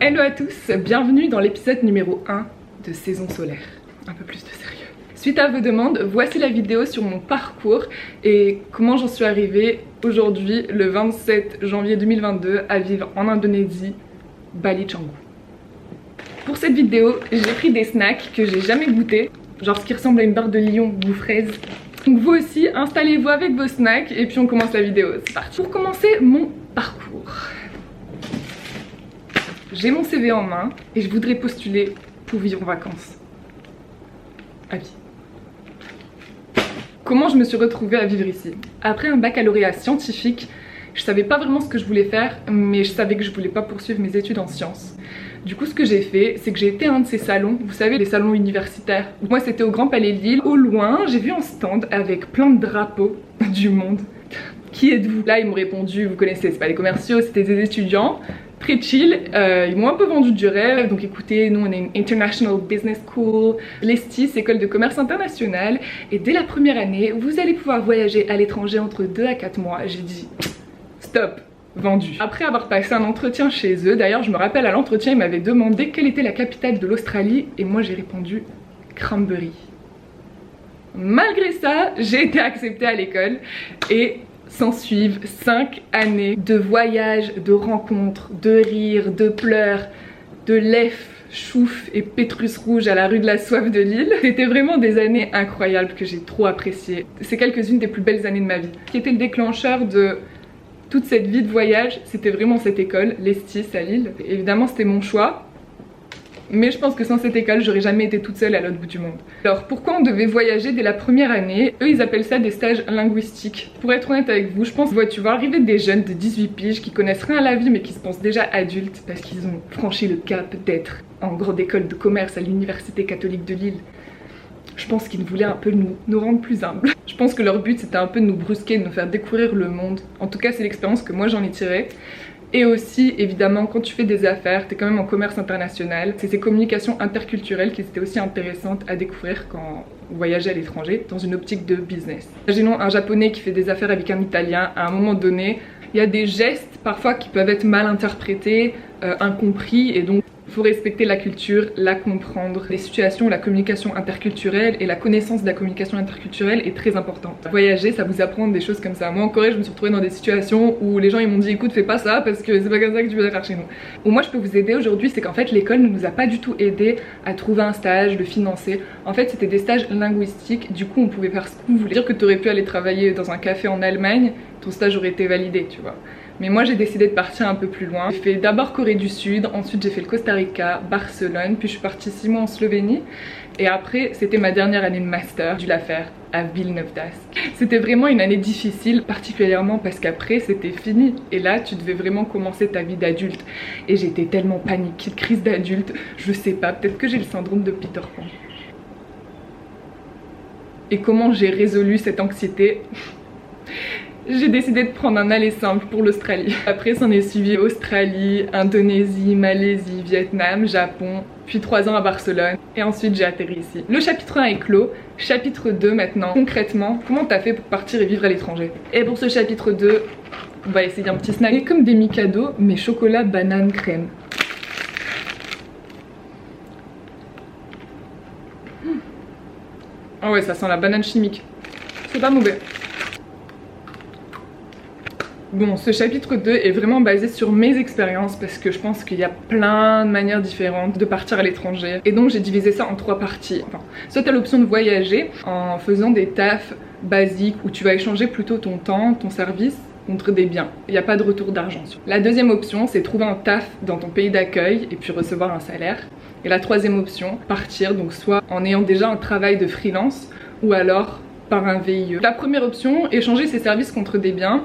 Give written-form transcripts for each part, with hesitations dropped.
Hello à tous, bienvenue dans l'épisode numéro 1 de Saison solaire. Un peu plus de sérieux. Suite à vos demandes, voici la vidéo sur mon parcours et comment j'en suis arrivée aujourd'hui, le 27 janvier 2022, à vivre en Indonésie, Bali Canggu. Pour cette vidéo, j'ai pris des snacks que j'ai jamais goûtés, genre ce qui ressemble à une barre de Lion goût fraise. Donc vous aussi, installez-vous avec vos snacks et puis on commence la vidéo, c'est parti. Pour commencer mon parcours, j'ai mon CV en main et je voudrais postuler pour vivre en vacances à vie. Comment je me suis retrouvée à vivre ici? Après un baccalauréat scientifique, je savais pas vraiment ce que je voulais faire, mais je savais que je voulais pas poursuivre mes études en sciences. Du coup, ce que j'ai fait, c'est que j'ai été à un de ces salons, vous savez, les salons universitaires. Moi, c'était au Grand Palais de Lille. Au loin, j'ai vu un stand avec plein de drapeaux du monde. Qui êtes-vous? Là, ils m'ont répondu, vous connaissez, c'est pas des commerciaux, c'était des étudiants. Très chill, ils m'ont un peu vendu du rêve. Donc écoutez, nous on est une International Business School, l'ESTIS, école de commerce international, et dès la première année, vous allez pouvoir voyager à l'étranger entre 2 à 4 mois. J'ai dit stop, vendu. Après avoir passé un entretien chez eux, d'ailleurs je me rappelle à l'entretien, ils m'avaient demandé quelle était la capitale de l'Australie, et moi j'ai répondu Cranberry. Malgré ça, j'ai été acceptée à l'école et s'en suivent 5 années de voyages, de rencontres, de rires, de pleurs, de lèvres, chouf et pétrus rouge à la rue de la Soif de Lille. C'était vraiment des années incroyables que j'ai trop appréciées. C'est quelques-unes des plus belles années de ma vie. Ce qui était le déclencheur de toute cette vie de voyage, c'était vraiment cette école, l'ESTIS à Lille. Évidemment, c'était mon choix. Mais je pense que sans cette école, j'aurais jamais été toute seule à l'autre bout du monde. Alors pourquoi on devait voyager dès la première année? Eux, ils appellent ça des stages linguistiques. Pour être honnête avec vous, je pense que tu vas arriver des jeunes de 18 piges qui connaissent rien à la vie mais qui se pensent déjà adultes parce qu'ils ont franchi le cap d'être en grande école de commerce à l'université catholique de Lille. Je pense qu'ils voulaient un peu nous rendre plus humbles. Je pense que leur but c'était un peu de nous brusquer, de nous faire découvrir le monde. En tout cas, c'est l'expérience que moi j'en ai tirée. Et aussi, évidemment, quand tu fais des affaires, t'es quand même en commerce international. C'est ces communications interculturelles qui étaient aussi intéressantes à découvrir quand on voyageait à l'étranger, dans une optique de business. Imaginons un japonais qui fait des affaires avec un italien, à un moment donné, il y a des gestes parfois qui peuvent être mal interprétés, incompris, et donc il faut respecter la culture, la comprendre. Les situations où la communication interculturelle et la connaissance de la communication interculturelle est très importante. Voyager, ça vous apprend des choses comme ça. Moi en Corée, je me suis retrouvée dans des situations où les gens ils m'ont dit écoute, fais pas ça parce que c'est pas comme ça que tu vas faire chez nous. Où moi je peux vous aider aujourd'hui, c'est qu'en fait l'école ne nous a pas du tout aidé à trouver un stage, le financer. En fait c'était des stages linguistiques, du coup on pouvait faire ce qu'on voulait. Dire que tu aurais pu aller travailler dans un café en Allemagne, ton stage aurait été validé, tu vois. Mais moi j'ai décidé de partir un peu plus loin. J'ai fait d'abord Corée du Sud, ensuite j'ai fait le Costa Rica, Barcelone, puis je suis partie 6 mois en Slovénie. Et après c'était ma dernière année de master, j'ai dû la faire à Villeneuve d'Ascq. C'était vraiment une année difficile, particulièrement parce qu'après c'était fini. Et là tu devais vraiment commencer ta vie d'adulte. Et j'étais tellement paniquée, crise d'adulte, je sais pas, peut-être que j'ai le syndrome de Peter Pan. Et comment j'ai résolu cette anxiété? J'ai décidé de prendre un aller simple pour l'Australie. Après s'en est suivi Australie, Indonésie, Malaisie, Vietnam, Japon, puis 3 ans à Barcelone et ensuite j'ai atterri ici. Le chapitre 1 est clos, chapitre 2 maintenant. Concrètement, comment t'as fait pour partir et vivre à l'étranger? Et pour ce chapitre 2, on va essayer un petit snack. Et comme des Mikado, mais chocolat, banane, crème. Oh ouais, ça sent la banane chimique. C'est pas mauvais. Bon, ce chapitre 2 est vraiment basé sur mes expériences parce que je pense qu'il y a plein de manières différentes de partir à l'étranger. Et donc j'ai divisé ça en 3 parties. Enfin, soit tu as l'option de voyager en faisant des tafs basiques où tu vas échanger plutôt ton temps, ton service contre des biens. Il n'y a pas de retour d'argent. La deuxième option, c'est trouver un taf dans ton pays d'accueil et puis recevoir un salaire. Et la troisième option, partir, donc soit en ayant déjà un travail de freelance ou alors par un VIE. La première option, échanger ses services contre des biens.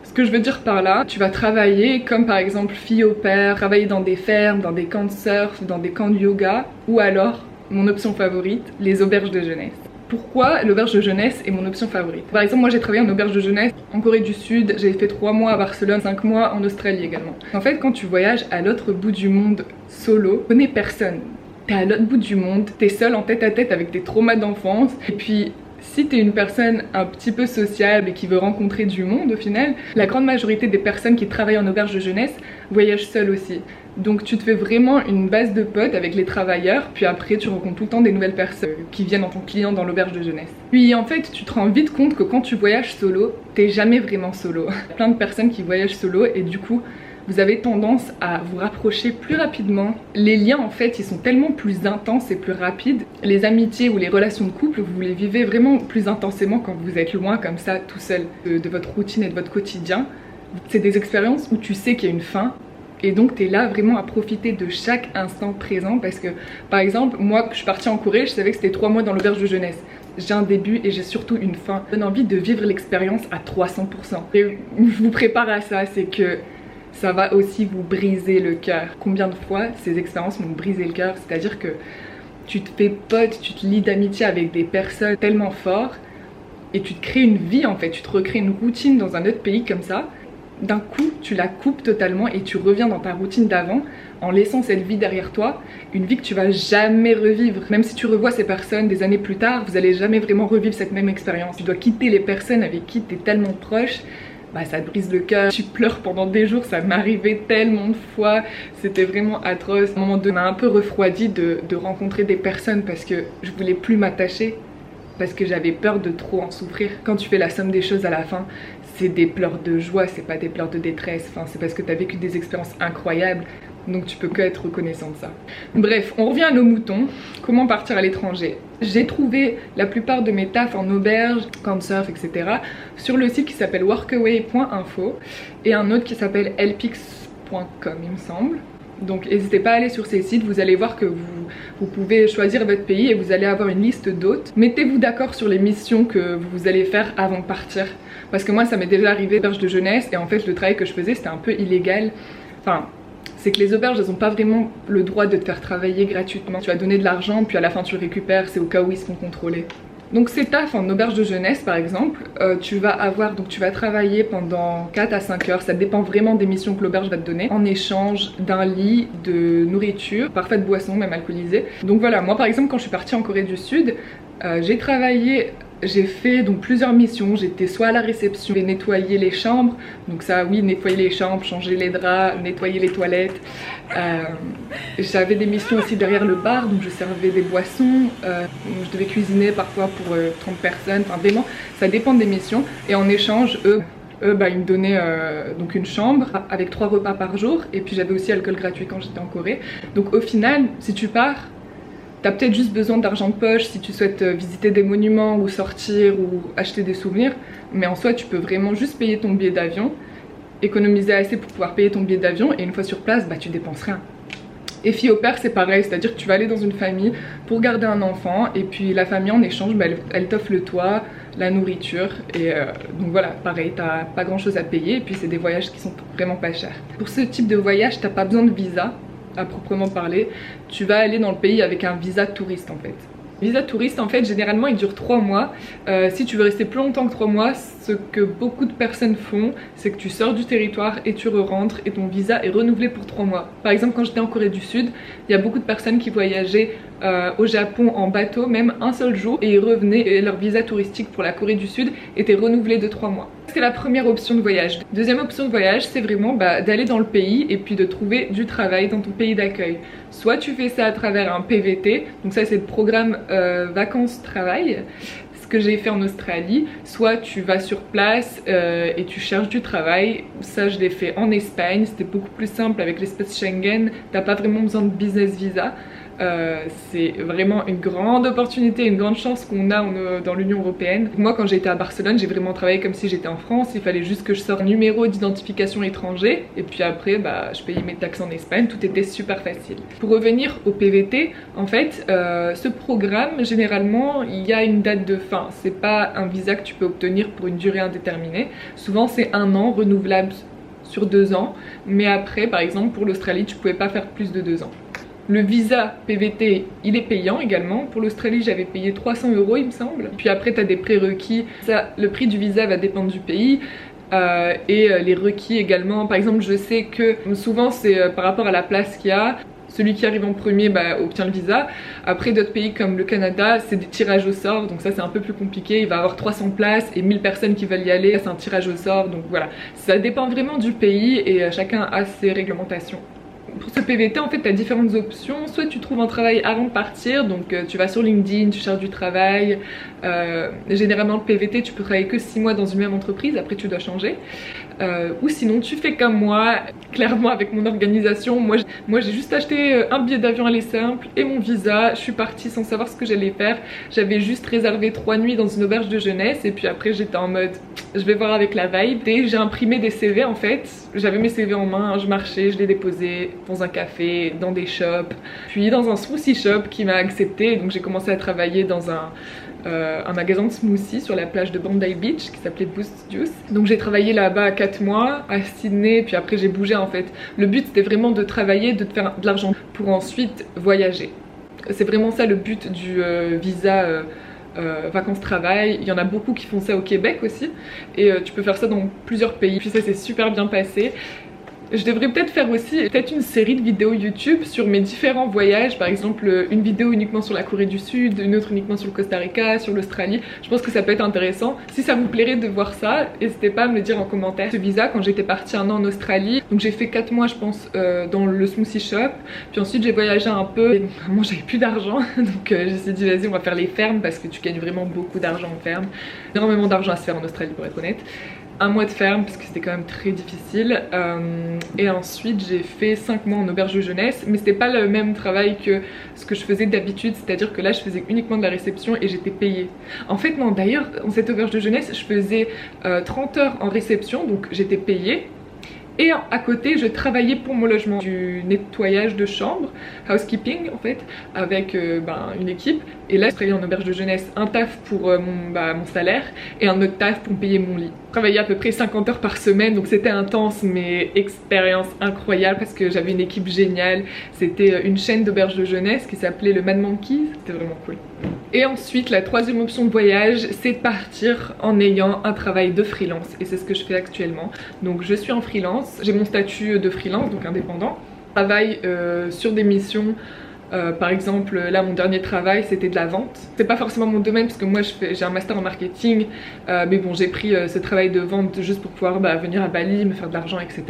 Ce que je veux dire par là, tu vas travailler comme par exemple fille au père, travailler dans des fermes, dans des camps de surf, dans des camps de yoga, ou alors, mon option favorite, les auberges de jeunesse. Pourquoi l'auberge de jeunesse est mon option favorite? Par exemple, moi j'ai travaillé en auberge de jeunesse en Corée du Sud, j'ai fait 3 mois à Barcelone, 5 mois en Australie également. En fait, quand tu voyages à l'autre bout du monde solo, tu connais personne. T'es à l'autre bout du monde, t'es seul en tête à tête avec tes traumas d'enfance, et puis si t'es une personne un petit peu sociable et qui veut rencontrer du monde au final, la grande majorité des personnes qui travaillent en auberge de jeunesse voyagent seules aussi. Donc tu te fais vraiment une base de potes avec les travailleurs, puis après tu rencontres tout le temps des nouvelles personnes qui viennent en tant que client dans l'auberge de jeunesse. Puis en fait tu te rends vite compte que quand tu voyages solo, t'es jamais vraiment solo. Il y a plein de personnes qui voyagent solo et du coup vous avez tendance à vous rapprocher plus rapidement. Les liens en fait ils sont tellement plus intenses et plus rapides. Les amitiés ou les relations de couple, vous les vivez vraiment plus intensément quand vous êtes loin comme ça tout seul de votre routine et de votre quotidien. C'est des expériences où tu sais qu'il y a une fin. Et donc tu es là vraiment à profiter de chaque instant présent parce que par exemple moi je suis partie en Corée, je savais que c'était 3 mois dans l'auberge de jeunesse. J'ai un début et j'ai surtout une fin. Ça donne envie de vivre l'expérience à 300%. Et je vous prépare à ça, c'est que ça va aussi vous briser le cœur. Combien de fois ces expériences m'ont brisé le cœur, c'est-à-dire que tu te fais pote, tu te lis d'amitié avec des personnes tellement fortes et tu te crées une vie en fait, tu te recrées une routine dans un autre pays comme ça. D'un coup tu la coupes totalement et tu reviens dans ta routine d'avant en laissant cette vie derrière toi, une vie que tu vas jamais revivre. Même si tu revois ces personnes des années plus tard, vous allez jamais vraiment revivre cette même expérience. Tu dois quitter les personnes avec qui tu es tellement proche, bah ça te brise le cœur, tu pleures pendant des jours, ça m'arrivait tellement de fois, c'était vraiment atroce. À un moment donné, ça m'a un peu refroidi de rencontrer des personnes parce que je voulais plus m'attacher, parce que j'avais peur de trop en souffrir. Quand tu fais la somme des choses à la fin, c'est des pleurs de joie, c'est pas des pleurs de détresse, enfin, c'est parce que tu as vécu des expériences incroyables, donc tu peux que être reconnaissant de ça. Bref, on revient à nos moutons. Comment partir à l'étranger? J'ai trouvé la plupart de mes tafs en auberge, couchsurf, etc. sur le site qui s'appelle workaway.info et un autre qui s'appelle lpix.com il me semble. Donc n'hésitez pas à aller sur ces sites, vous allez voir que vous pouvez choisir votre pays et vous allez avoir une liste d'hôtes. Mettez-vous d'accord sur les missions que vous allez faire avant de partir. Parce que moi ça m'est déjà arrivé auberge de jeunesse et en fait le travail que je faisais c'était un peu illégal. Enfin, c'est que les auberges elles ont pas vraiment le droit de te faire travailler gratuitement. Tu vas donner de l'argent puis à la fin tu le récupères, c'est au cas où ils se font contrôler. Donc ces tafs en auberge de jeunesse par exemple, tu vas travailler pendant 4 à 5 heures, ça dépend vraiment des missions que l'auberge va te donner, en échange d'un lit, de nourriture, parfois de boissons, même alcoolisées. Donc voilà, moi par exemple quand je suis partie en Corée du Sud, j'ai fait donc plusieurs missions, j'étais soit à la réception, nettoyer les chambres, donc ça oui, nettoyer les chambres, changer les draps, nettoyer les toilettes. J'avais des missions aussi derrière le bar, donc je servais des boissons, je devais cuisiner parfois pour 30 personnes, enfin vraiment ça dépend des missions. Et en échange, eux ils me donnaient donc une chambre avec 3 repas par jour et puis j'avais aussi alcool gratuit quand j'étais en Corée. Donc au final, si tu pars, t'as peut-être juste besoin d'argent de poche si tu souhaites visiter des monuments ou sortir ou acheter des souvenirs, mais en soi tu peux vraiment juste payer ton billet d'avion, économiser assez pour pouvoir payer ton billet d'avion et une fois sur place bah tu dépenses rien. Et fille au père c'est pareil, c'est-à-dire que tu vas aller dans une famille pour garder un enfant et puis la famille en échange bah, elle t'offre le toit, la nourriture et donc voilà, pareil, t'as pas grand chose à payer et puis c'est des voyages qui sont vraiment pas chers. Pour ce type de voyage t'as pas besoin de visa à proprement parler, tu vas aller dans le pays avec un visa touriste en fait. Visa touriste en fait généralement il dure 3 mois. Si tu veux rester plus longtemps que 3 mois, ce que beaucoup de personnes font c'est que tu sors du territoire et tu re-rentres et ton visa est renouvelé pour 3 mois. Par exemple quand j'étais en Corée du Sud, il y a beaucoup de personnes qui voyageaient au Japon en bateau même un seul jour et ils revenaient et leur visa touristique pour la Corée du Sud était renouvelé de 3 mois. C'est la première option de voyage. Deuxième option de voyage c'est vraiment d'aller dans le pays et puis de trouver du travail dans ton pays d'accueil. Soit tu fais ça à travers un PVT, donc ça c'est le programme vacances-travail, ce que j'ai fait en Australie, soit tu vas sur place et tu cherches du travail. Ça je l'ai fait en Espagne, c'était beaucoup plus simple avec l'espace Schengen, t'as pas vraiment besoin de business visa. C'est vraiment une grande opportunité, une grande chance qu'on a dans l'Union Européenne. Moi quand j'étais à Barcelone, j'ai vraiment travaillé comme si j'étais en France, il fallait juste que je sorte un numéro d'identification étranger et puis après je payais mes taxes en Espagne, tout était super facile. Pour revenir au PVT, en fait ce programme généralement il y a une date de fin, c'est pas un visa que tu peux obtenir pour une durée indéterminée, souvent c'est 1 an renouvelable sur 2 ans, mais après par exemple pour l'Australie tu pouvais pas faire plus de 2 ans. Le visa PVT, il est payant également. Pour l'Australie, j'avais payé 300 € il me semble. Puis après, tu as des prérequis. Le prix du visa va dépendre du pays. Et les requis également. Par exemple, je sais que souvent, c'est par rapport à la place qu'il y a. Celui qui arrive en premier obtient le visa. Après d'autres pays comme le Canada, c'est des tirages au sort, donc ça c'est un peu plus compliqué. Il va y avoir 300 places et 1000 personnes qui veulent y aller, c'est un tirage au sort, donc voilà. Ça dépend vraiment du pays et chacun a ses réglementations. Pour ce PVT, en fait, tu as différentes options. Soit tu trouves un travail avant de partir, donc tu vas sur LinkedIn, tu cherches du travail. Généralement, le PVT, tu peux travailler que 6 mois dans une même entreprise, après tu dois changer. Ou sinon, tu fais comme moi, clairement avec mon organisation. Moi j'ai juste acheté un billet d'avion aller simple et mon visa. Je suis partie sans savoir ce que j'allais faire. J'avais juste réservé 3 nuits dans une auberge de jeunesse et puis après j'étais en mode je vais voir avec la vibe. Et j'ai imprimé des CV en fait. J'avais mes CV en main, je marchais, je les déposais dans un café, dans des shops, puis dans un smoothie shop qui m'a accepté. Donc j'ai commencé à travailler dans un magasin de smoothie sur la plage de Bondi Beach qui s'appelait Boost Juice. Donc j'ai travaillé là-bas 4 mois à Sydney, puis après j'ai bougé en fait. Le but c'était vraiment de travailler, de te faire de l'argent pour ensuite voyager. C'est vraiment ça le but du visa vacances-travail. Il y en a beaucoup qui font ça au Québec aussi et tu peux faire ça dans plusieurs pays. Puis ça s'est super bien passé. Je devrais peut-être faire aussi une série de vidéos YouTube sur mes différents voyages, par exemple une vidéo uniquement sur la Corée du Sud, une autre uniquement sur le Costa Rica, sur l'Australie. Je pense que ça peut être intéressant. Si ça vous plairait de voir ça, n'hésitez pas à me le dire en commentaire. Ce visa, quand j'étais partie 1 an en Australie, donc j'ai fait 4 mois je pense dans le smoothie shop, puis ensuite j'ai voyagé un peu et donc vraiment j'avais plus d'argent, donc j'ai dit vas-y on va faire les fermes parce que tu gagnes vraiment beaucoup d'argent en ferme. Énormément d'argent à se faire en Australie pour être honnête. 1 mois de ferme parce que c'était quand même très difficile et ensuite j'ai fait 5 mois en auberge de jeunesse, mais c'était pas le même travail que ce que je faisais d'habitude, c'est à dire que là je faisais uniquement de la réception et j'étais payée. En fait non, d'ailleurs dans cette auberge de jeunesse je faisais 30 heures en réception, donc j'étais payée. Et à côté, je travaillais pour mon logement, du nettoyage de chambre, housekeeping en fait, avec une équipe. Et là, je travaillais en auberge de jeunesse, un taf pour mon salaire et un autre taf pour me payer mon lit. Je travaillais à peu près 50 heures par semaine, donc c'était intense, mais expérience incroyable parce que j'avais une équipe géniale. C'était une chaîne d'auberge de jeunesse qui s'appelait le Mad Monkeys, c'était vraiment cool. Et ensuite, la troisième option de voyage, c'est de partir en ayant un travail de freelance. Et c'est ce que je fais actuellement. Donc je suis en freelance, j'ai mon statut de freelance, donc indépendant. Je travaille sur des missions. Par exemple, là mon dernier travail c'était de la vente. C'est pas forcément mon domaine parce que moi j'ai un master en marketing, mais bon j'ai pris ce travail de vente juste pour pouvoir venir à Bali, me faire de l'argent, etc.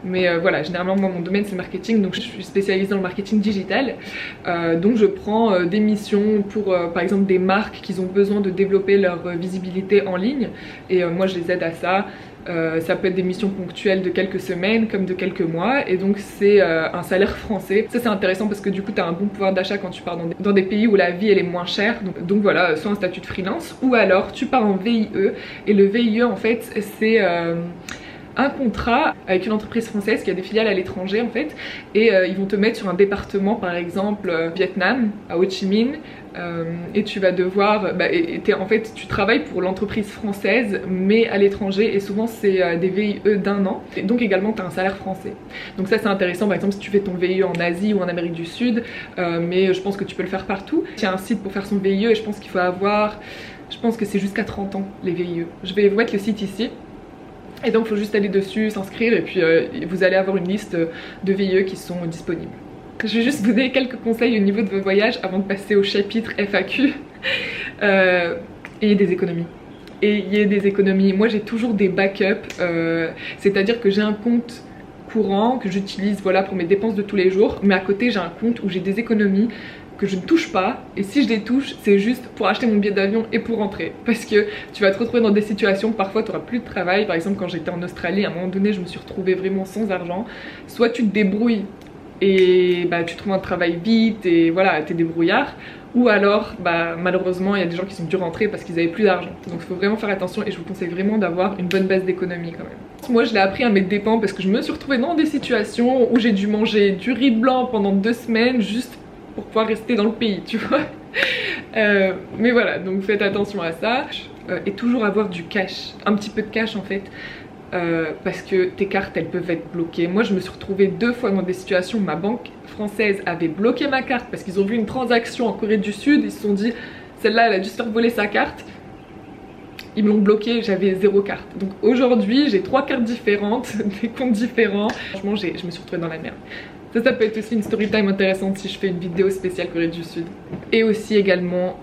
Mais voilà, généralement moi mon domaine c'est le marketing, donc je suis spécialisée dans le marketing digital. Donc je prends des missions pour par exemple des marques qui ont besoin de développer leur visibilité en ligne et moi je les aide à ça. Ça peut être des missions ponctuelles de quelques semaines comme de quelques mois et donc c'est un salaire français. Ça c'est intéressant parce que du coup tu as un bon pouvoir d'achat quand tu pars dans des pays où la vie elle est moins chère, donc voilà, soit un statut de freelance ou alors tu pars en VIE et le VIE en fait c'est un contrat avec une entreprise française qui a des filiales à l'étranger en fait et ils vont te mettre sur un département par exemple Vietnam, à Ho Chi Minh et tu vas devoir, en fait tu travailles pour l'entreprise française mais à l'étranger et souvent c'est des VIE d'1 an et donc également tu as un salaire français. Donc ça c'est intéressant par exemple si tu fais ton VIE en Asie ou en Amérique du Sud mais je pense que tu peux le faire partout. Il y a un site pour faire son VIE et je pense qu'il faut avoir, je pense que c'est jusqu'à 30 ans les VIE. Je vais vous mettre le site ici. Et donc il faut juste aller dessus, s'inscrire et puis vous allez avoir une liste de VIE qui sont disponibles. Je vais juste vous donner quelques conseils au niveau de vos voyages avant de passer au chapitre FAQ. Ayez des économies. Ayez des économies. Moi j'ai toujours des backups, c'est-à-dire que j'ai un compte courant que j'utilise voilà, pour mes dépenses de tous les jours, mais à côté j'ai un compte où j'ai des économies que je ne touche pas et si je les touche c'est juste pour acheter mon billet d'avion et pour rentrer parce que tu vas te retrouver dans des situations où parfois tu n'auras plus de travail. Par exemple quand j'étais en Australie à un moment donné je me suis retrouvée vraiment sans argent. Soit tu te débrouilles et tu trouves un travail vite et voilà t'es débrouillard, ou alors malheureusement il y a des gens qui sont dû rentrer parce qu'ils avaient plus d'argent. Donc il faut vraiment faire attention et je vous conseille vraiment d'avoir une bonne base d'économie quand même. Moi je l'ai appris à mes dépens parce que je me suis retrouvée dans des situations où j'ai dû manger du riz blanc pendant 2 semaines juste pour pouvoir rester dans le pays, tu vois. Mais voilà, donc faites attention à ça. Et toujours avoir du cash, un petit peu de cash en fait, parce que tes cartes elles peuvent être bloquées. Moi je me suis retrouvée 2 fois dans des situations où ma banque française avait bloqué ma carte parce qu'ils ont vu une transaction en Corée du Sud, ils se sont dit celle-là elle a dû se faire voler sa carte. Ils me l'ont bloqué, j'avais 0 carte. Donc aujourd'hui j'ai 3 cartes différentes, des comptes différents. Franchement je me suis retrouvée dans la merde. Ça peut être aussi une story time intéressante si je fais une vidéo spéciale Corée du Sud. Et aussi également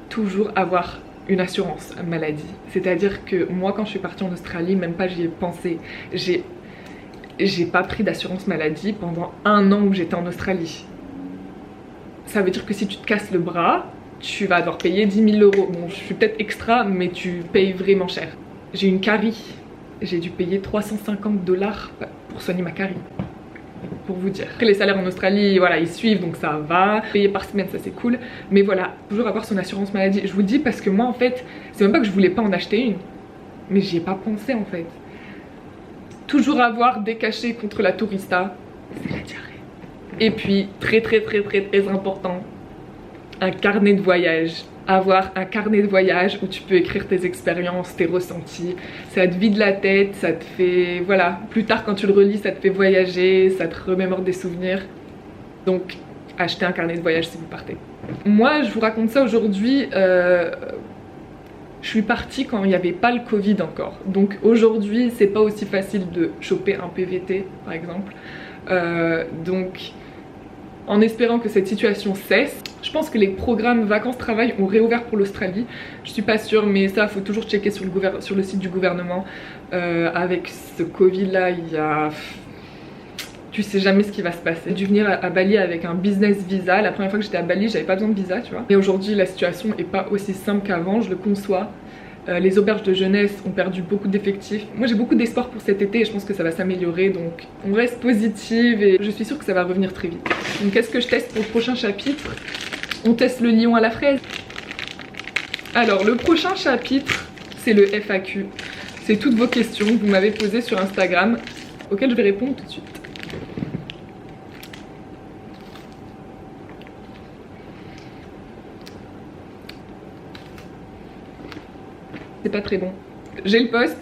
toujours avoir une assurance maladie. C'est à dire que moi quand je suis partie en Australie, même pas j'y ai pensé. j'ai pas pris d'assurance maladie pendant 1 an où j'étais en Australie. Ça veut dire que si tu te casses le bras, tu vas devoir payer 10 000 euros. Bon, je suis peut-être extra, mais tu payes vraiment cher. J'ai une carie. J'ai dû payer 350 $ pour soigner ma carie. Pour vous dire. Après, les salaires en Australie, voilà, ils suivent, donc ça va. Payer par semaine, ça c'est cool. Mais voilà, toujours avoir son assurance maladie. Je vous le dis parce que moi, en fait, c'est même pas que je voulais pas en acheter une. Mais j'y ai pas pensé, en fait. Toujours avoir des cachets contre la tourista, c'est la diarrhée. Et puis, très important, un carnet de voyage. Avoir un carnet de voyage où tu peux écrire tes expériences, tes ressentis. Ça te vide la tête, ça te fait... Voilà, plus tard quand tu le relis, ça te fait voyager, ça te remémore des souvenirs. Donc, achetez un carnet de voyage si vous partez. Moi, je vous raconte ça aujourd'hui. Je suis partie quand il n'y avait pas le Covid encore. Donc aujourd'hui, c'est pas aussi facile de choper un PVT, par exemple. Donc, en espérant que cette situation cesse, je pense que les programmes vacances-travail ont réouvert pour l'Australie. Je suis pas sûre, mais ça, faut toujours checker sur le site du gouvernement. Avec ce Covid-là, il y a... Tu sais jamais ce qui va se passer. J'ai dû venir à Bali avec un business visa. La première fois que j'étais à Bali, j'avais pas besoin de visa, tu vois. Et aujourd'hui, la situation est pas aussi simple qu'avant, je le conçois. Les auberges de jeunesse ont perdu beaucoup d'effectifs. Moi, j'ai beaucoup d'espoir pour cet été et je pense que ça va s'améliorer. Donc, on reste positive et je suis sûre que ça va revenir très vite. Donc, qu'est-ce que je teste pour le prochain chapitre? On teste le lion à la fraise. Alors, le prochain chapitre, c'est le FAQ. C'est toutes vos questions que vous m'avez posées sur Instagram, auxquelles je vais répondre tout de suite. C'est pas très bon. J'ai le poste,